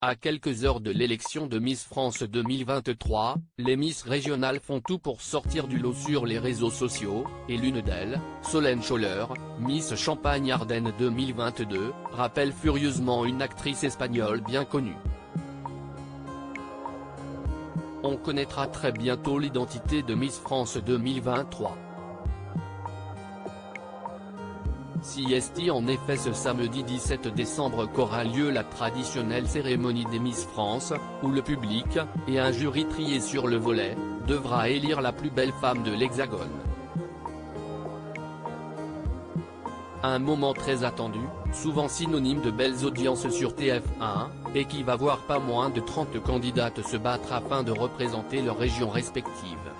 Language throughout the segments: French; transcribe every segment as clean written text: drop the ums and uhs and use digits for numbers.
À quelques heures de l'élection de Miss France 2023, les Miss régionales font tout pour sortir du lot sur les réseaux sociaux, et l'une d'elles, Solène Scholler, Miss Champagne-Ardenne 2022, rappelle furieusement une actrice espagnole bien connue. On connaîtra très bientôt l'identité de Miss France 2023. Si est en effet ce samedi 17 décembre qu'aura lieu la traditionnelle cérémonie des Miss France, où le public, et un jury trié sur le volet, devra élire la plus belle femme de l'Hexagone. Un moment très attendu, souvent synonyme de belles audiences sur TF1, et qui va voir pas moins de 30 candidates se battre afin de représenter leurs régions respectives.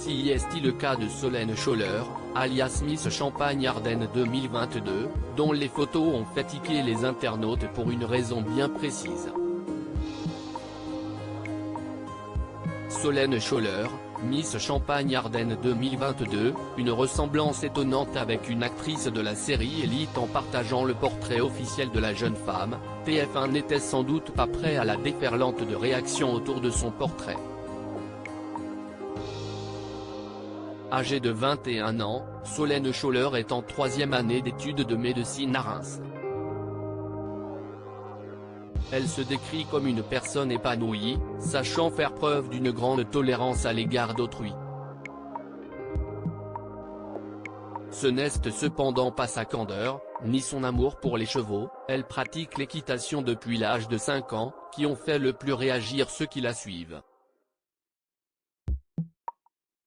Si est le cas de Solène Scholler, alias Miss Champagne-Ardenne 2022, dont les photos ont fait tiquer les internautes pour une raison bien précise. Solène Scholler, Miss Champagne-Ardenne 2022, une ressemblance étonnante avec une actrice de la série Élite en partageant le portrait officiel de la jeune femme, TF1 n'était sans doute pas prêt à la déferlante de réactions autour de son portrait. Âgée de 21 ans, Solène Scholler est en 3e année d'études de médecine à Reims. Elle se décrit comme une personne épanouie, sachant faire preuve d'une grande tolérance à l'égard d'autrui. Ce n'est cependant pas sa candeur, ni son amour pour les chevaux, elle pratique l'équitation depuis l'âge de 5 ans, qui ont fait le plus réagir ceux qui la suivent.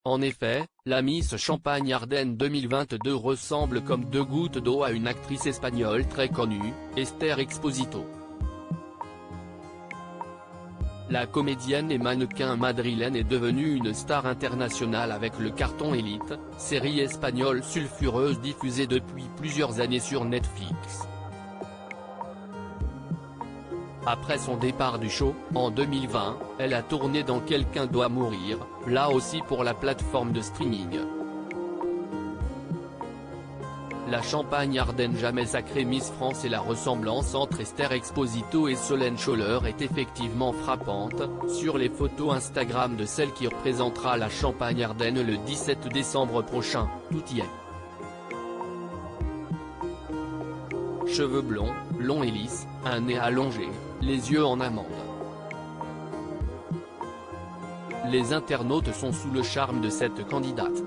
En effet, la Miss Champagne-Ardenne 2022 ressemble comme deux gouttes d'eau à une actrice espagnole très connue, Esther Exposito. La comédienne et mannequin madrilène est devenue une star internationale avec le carton Élite, série espagnole sulfureuse diffusée depuis plusieurs années sur Netflix. Après son départ du show, en 2020, elle a tourné dans Quelqu'un doit mourir, là aussi pour la plateforme de streaming. La Champagne-Ardenne jamais sacrée Miss France et la ressemblance entre Esther Exposito et Solène Scholler est effectivement frappante, sur les photos Instagram de celle qui représentera la Champagne-Ardenne le 17 décembre prochain, tout y est. Cheveux blonds, longs et lisses, un nez allongé, les yeux en amande. Les internautes sont sous le charme de cette candidate.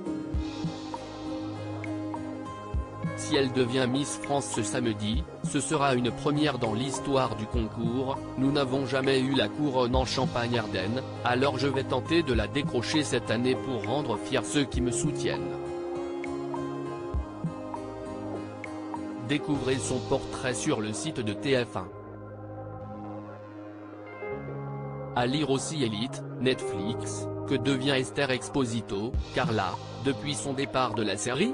Si elle devient Miss France ce samedi, ce sera une première dans l'histoire du concours, nous n'avons jamais eu la couronne en Champagne-Ardenne, alors je vais tenter de la décrocher cette année pour rendre fiers ceux qui me soutiennent. Découvrez son portrait sur le site de TF1. À lire aussi Élite, Netflix, que devient Esther Exposito, car là, depuis son départ de la série,